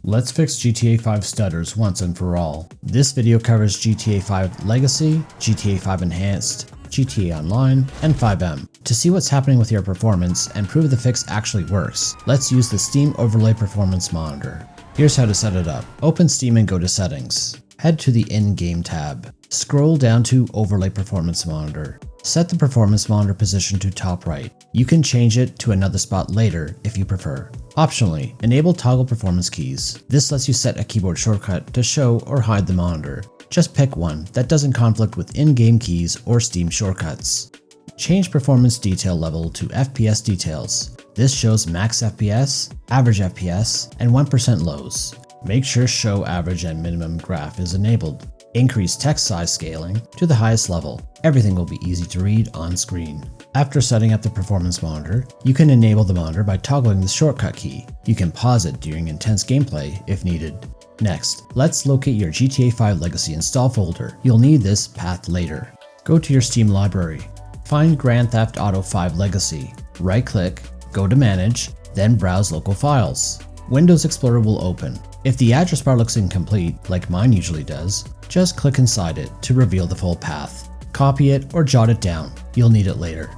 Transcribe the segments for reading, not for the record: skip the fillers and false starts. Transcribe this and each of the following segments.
Let's fix GTA 5 stutters once and for all. This video covers GTA 5 Legacy, GTA 5 Enhanced, GTA Online, and FiveM. To see what's happening with your performance and prove the fix actually works, let's use the Steam Overlay Performance Monitor. Here's how to set it up. Open Steam and go to Settings. Head to the In-Game tab. Scroll down to Overlay Performance Monitor. Set the Performance Monitor position to top right. You can change it to another spot later if you prefer. Optionally, enable Toggle Performance Keys. This lets you set a keyboard shortcut to show or hide the monitor. Just pick one that doesn't conflict with in-game keys or Steam shortcuts. Change Performance Detail Level to FPS Details. This shows max FPS, average FPS, and 1% lows. Make sure Show Average and Minimum Graph is enabled. Increase text size scaling to the highest level. Everything will be easy to read on screen. After setting up the performance monitor, you can enable the monitor by toggling the shortcut key. You can pause it during intense gameplay if needed. Next, let's locate your GTA 5 Legacy install folder. You'll need this path later. Go to your Steam library. Find Grand Theft Auto 5 Legacy. Right-click, go to Manage, then browse local files. Windows Explorer will open. If the address bar looks incomplete, like mine usually does, just click inside it to reveal the full path. Copy it or jot it down. You'll need it later.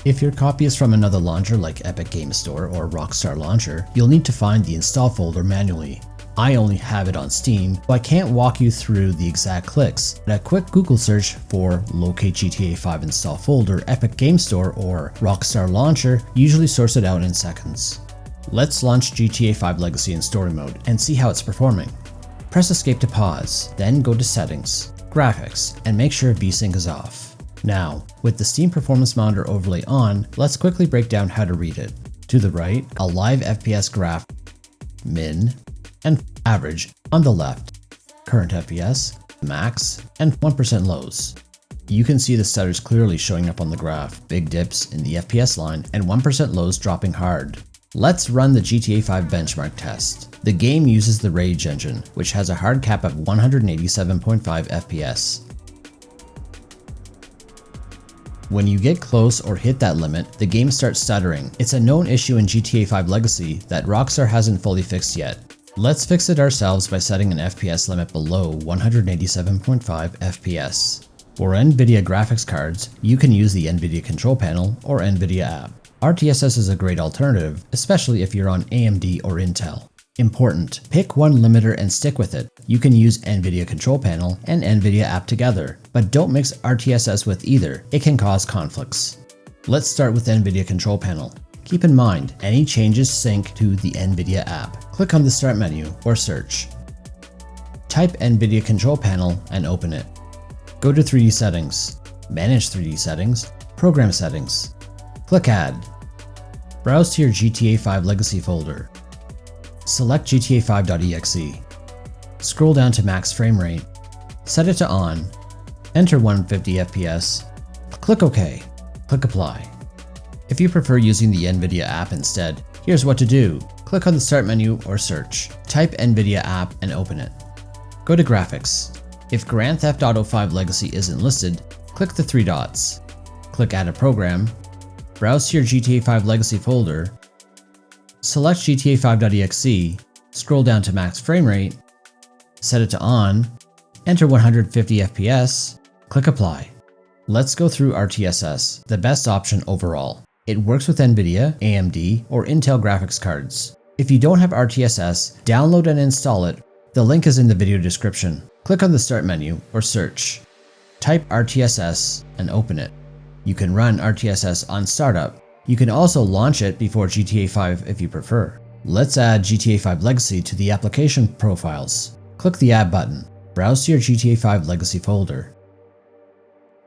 If your copy is from another launcher like Epic Game Store or Rockstar launcher, you'll need to find the install folder manually. I only have it on Steam, so I can't walk you through the exact clicks, but a quick Google search for Locate GTA 5 Install Folder, Epic Game Store, or Rockstar Launcher usually sorts it out in seconds. Let's launch GTA 5 Legacy in Story Mode and see how it's performing. Press Escape to pause, then go to Settings, Graphics, and make sure VSync is off. Now, with the Steam Performance Monitor overlay on, let's quickly break down how to read it. To the right, a live FPS graph, min, and average on the left, current FPS, max, and 1% lows. You can see the stutters clearly showing up on the graph, big dips in the FPS line, and 1% lows dropping hard. Let's run the GTA 5 benchmark test. The game uses the Rage engine, which has a hard cap of 187.5 FPS. When you get close or hit that limit, the game starts stuttering. It's a known issue in GTA 5 Legacy that Rockstar hasn't fully fixed yet. Let's fix it ourselves by setting an FPS limit below 187.5 FPS. For NVIDIA graphics cards, you can use the NVIDIA Control Panel or NVIDIA App. RTSS is a great alternative, especially if you're on AMD or Intel. Important: pick one limiter and stick with it. You can use NVIDIA Control Panel and NVIDIA App together, but don't mix RTSS with either. It can cause conflicts. Let's start with NVIDIA Control Panel. Keep in mind, any changes sync to the NVIDIA App. Click on the Start menu or Search. Type NVIDIA Control Panel and open it. Go to 3D Settings, Manage 3D Settings, Program Settings. Click Add. Browse to your GTA 5 Legacy folder. Select GTA5.exe. Scroll down to max frame rate. Set it to on. Enter 150 FPS. Click OK. Click Apply. If you prefer using the NVIDIA app instead, here's what to do. Click on the Start menu or Search. Type NVIDIA App and open it. Go to Graphics. If Grand Theft Auto 5 Legacy isn't listed, click the three dots. Click Add a Program. Browse to your GTA 5 Legacy folder. Select GTA5.exe. Scroll down to max frame rate. Set it to on. Enter 150 FPS. Click Apply. Let's go through RTSS, the best option overall. It works with NVIDIA, AMD, or Intel graphics cards. If you don't have RTSS, download and install it. The link is in the video description. Click on the Start menu or Search. Type RTSS and open it. You can run RTSS on startup. You can also launch it before GTA 5 if you prefer. Let's add GTA 5 Legacy to the application profiles. Click the Add button. Browse to your GTA 5 Legacy folder.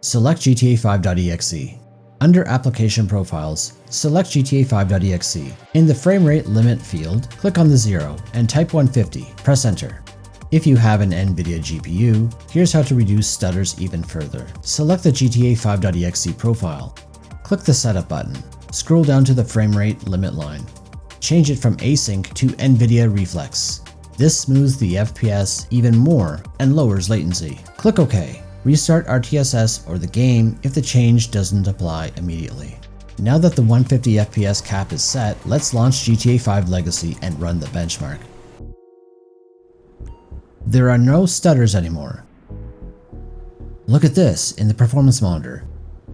Select GTA5.exe. Under Application Profiles, select GTA5.exe. In the frame rate limit field, click on the 0 and type 150. Press Enter. If you have an NVIDIA GPU, here's how to reduce stutters even further. Select the GTA5.exe profile. Click the Setup button. Scroll down to the frame rate limit line. Change it from Async to NVIDIA Reflex. This smooths the FPS even more and lowers latency. Click OK. Restart RTSS or the game if the change doesn't apply immediately. Now that the 150 FPS cap is set, let's launch GTA 5 Legacy and run the benchmark. There are no stutters anymore. Look at this in the performance monitor.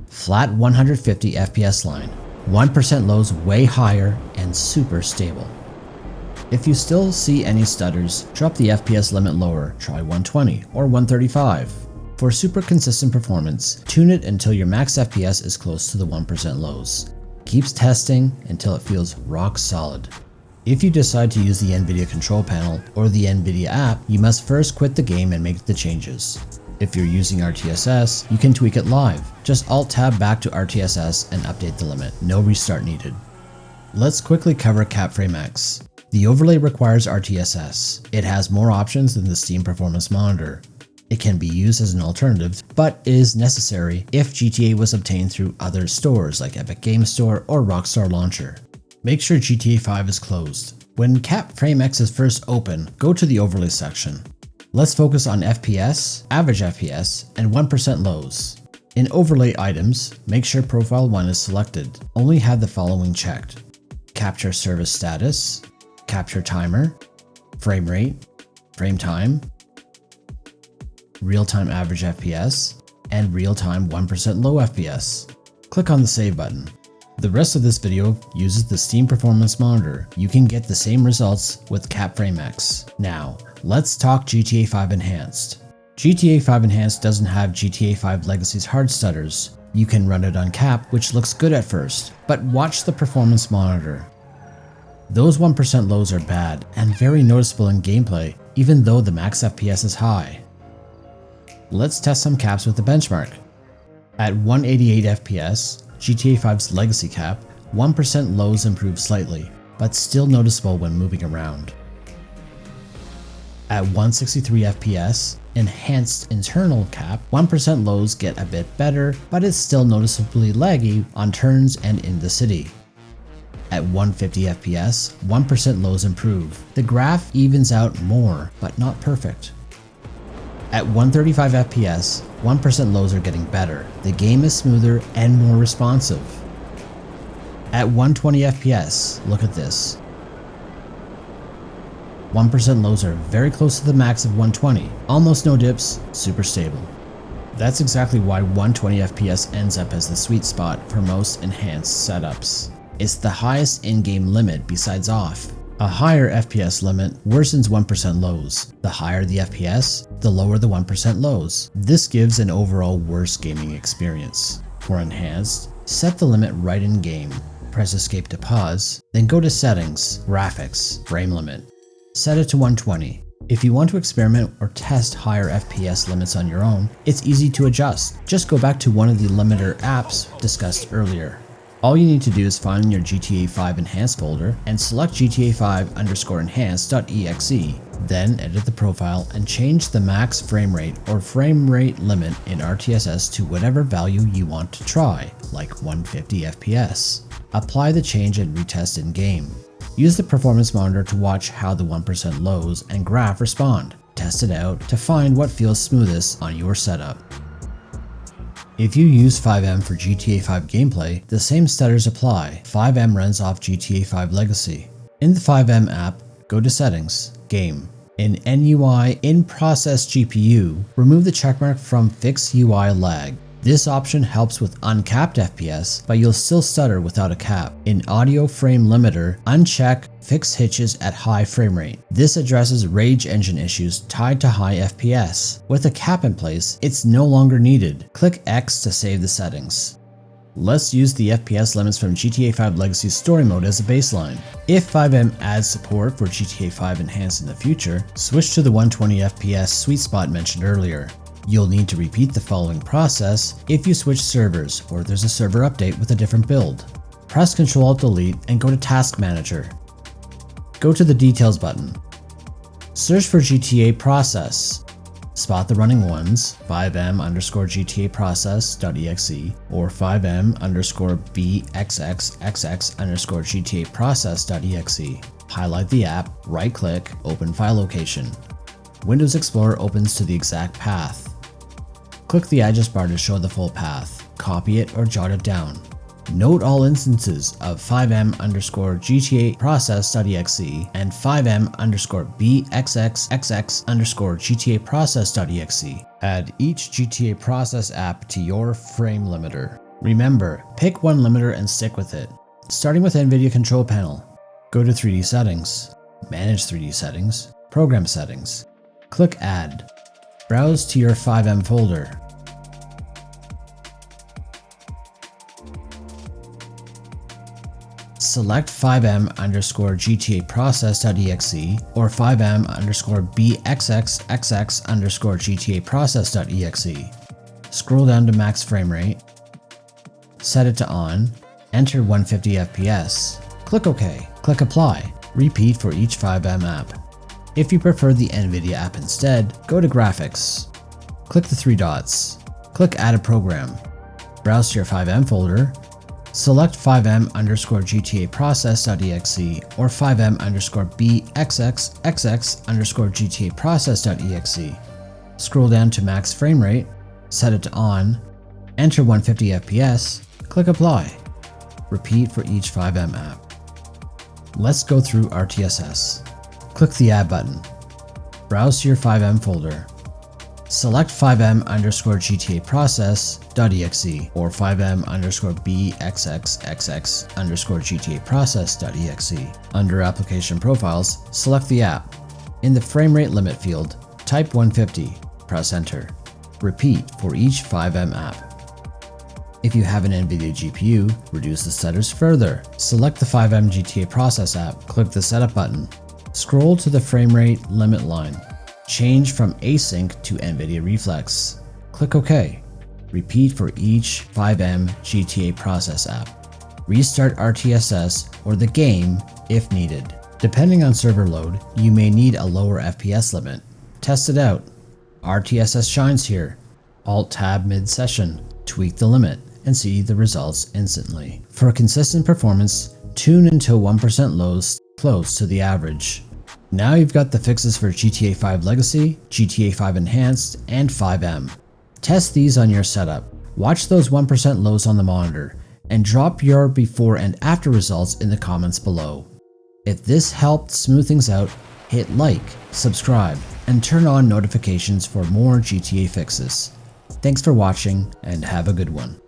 Flat 150 FPS line, 1% lows way higher and super stable. If you still see any stutters, drop the FPS limit lower, try 120 or 135. For super consistent performance, tune it until your max FPS is close to the 1% lows. Keep testing until it feels rock solid. If you decide to use the NVIDIA Control Panel or the NVIDIA App, you must first quit the game and make the changes. If you're using RTSS, you can tweak it live. Just Alt-Tab back to RTSS and update the limit. No restart needed. Let's quickly cover CapFrameX. The overlay requires RTSS. It has more options than the Steam Performance Monitor. It can be used as an alternative, but is necessary if GTA was obtained through other stores like Epic Game Store or Rockstar Launcher. Make sure GTA 5 is closed. When CapFrameX is first open, go to the overlay section. Let's focus on FPS, average FPS, and 1% lows. In overlay items, make sure Profile 1 is selected. Only have the following checked: Capture Service Status, Capture Timer, Frame Rate, Frame Time, Real-Time Average FPS, and Real-Time 1% Low FPS. Click on the Save button. The rest of this video uses the Steam Performance Monitor. You can get the same results with CapFrameX. Now, let's talk GTA 5 Enhanced. GTA 5 Enhanced doesn't have GTA 5 Legacy's hard stutters. You can run it on Cap, which looks good at first, but watch the performance monitor. Those 1% lows are bad and very noticeable in gameplay, even though the max FPS is high. Let's test some caps with the benchmark. At 188 FPS, GTA 5's Legacy cap, 1% lows improve slightly, but still noticeable when moving around. At 163 FPS, Enhanced internal cap, 1% lows get a bit better, but it's still noticeably laggy on turns and in the city. At 150 FPS, 1% lows improve. The graph evens out more, but not perfect. At 135 FPS, 1% lows are getting better. The game is smoother and more responsive. At 120 FPS, look at this. 1% lows are very close to the max of 120. Almost no dips, super stable. That's exactly why 120 FPS ends up as the sweet spot for most enhanced setups. It's the highest in-game limit besides off. A higher FPS limit worsens 1% lows. The higher the FPS, the lower the 1% lows. This gives an overall worse gaming experience. For enhanced, set the limit right in game. Press escape to pause, then go to settings, graphics, frame limit. Set it to 120. If you want to experiment or test higher FPS limits on your own, it's easy to adjust. Just go back to one of the limiter apps discussed earlier. All you need to do is find your GTA 5 Enhanced folder and select GTA 5_enhanced.exe. Then edit the profile and change the max frame rate or frame rate limit in RTSS to whatever value you want to try, like 150 FPS. Apply the change and retest in game. Use the performance monitor to watch how the 1% lows and graph respond. Test it out to find what feels smoothest on your setup. If you use FiveM for GTA 5 gameplay, the same stutters apply. FiveM runs off GTA 5 Legacy. In the FiveM app, go to Settings, Game. In NUI In-Process GPU, remove the checkmark from Fix UI Lag. This option helps with uncapped FPS, but you'll still stutter without a cap. In Audio Frame Limiter, uncheck Fix Hitches at high frame rate. This addresses rage engine issues tied to high FPS. With a cap in place, it's no longer needed. Click X to save the settings. Let's use the FPS limits from GTA 5 Legacy's story mode as a baseline. If FiveM adds support for GTA 5 Enhanced in the future, switch to the 120 FPS sweet spot mentioned earlier. You'll need to repeat the following process if you switch servers or there's a server update with a different build. Press Ctrl-Alt-Delete and go to Task Manager. Go to the Details button. Search for GTA Process. Spot the running ones, FiveM_GTA Process.exe or FiveM_BXXXX_GTA Process.exe. Highlight the app, right-click, open file location. Windows Explorer opens to the exact path. Click the address bar to show the full path. Copy it or jot it down. Note all instances of FiveM_GTA process.exe and FiveM_BXXXX_GTA process.exe. Add each GTA process app to your frame limiter. Remember, pick one limiter and stick with it. Starting with NVIDIA Control Panel, go to 3D Settings, Manage 3D Settings, Program Settings. Click Add. Browse to your FiveM folder. Select FiveM_GTA process.exe or FiveM_BXXXX_GTA process.exe. Scroll down to max frame rate. Set it to on. Enter 150 FPS. Click OK. Click Apply. Repeat for each FiveM app. If you prefer the NVIDIA app instead, go to Graphics. Click the three dots. Click Add a Program. Browse to your FiveM folder. Select FiveM_GTA process.exe or FiveM_BXXXX_GTA process.exe. Scroll down to max frame rate. Set it to on. Enter 150 FPS. Click Apply. Repeat for each FiveM app. Let's go through RTSS. Click the Add button. Browse to your FiveM folder. Select FiveM_GTA process.exe or FiveM_BXXXX_GTA process.exe. Under Application Profiles, select the app. In the frame rate limit field, type 150. Press Enter. Repeat for each FiveM app. If you have an NVIDIA GPU, reduce the stutters further. Select the FiveM GTA process app, click the Setup button. Scroll to the frame rate limit line. Change from async to NVIDIA Reflex. Click OK. Repeat for each FiveM GTA process app. Restart RTSS or the game if needed. Depending on server load, you may need a lower FPS limit. Test it out. RTSS shines here. Alt-Tab mid-session. Tweak the limit and see the results instantly. For consistent performance, tune until 1% lows close to the average. Now you've got the fixes for GTA 5 Legacy, GTA 5 Enhanced, and FiveM. Test these on your setup. Watch those 1% lows on the monitor, and drop your before and after results in the comments below. If this helped smooth things out, hit like, subscribe, and turn on notifications for more GTA fixes. Thanks for watching, and have a good one.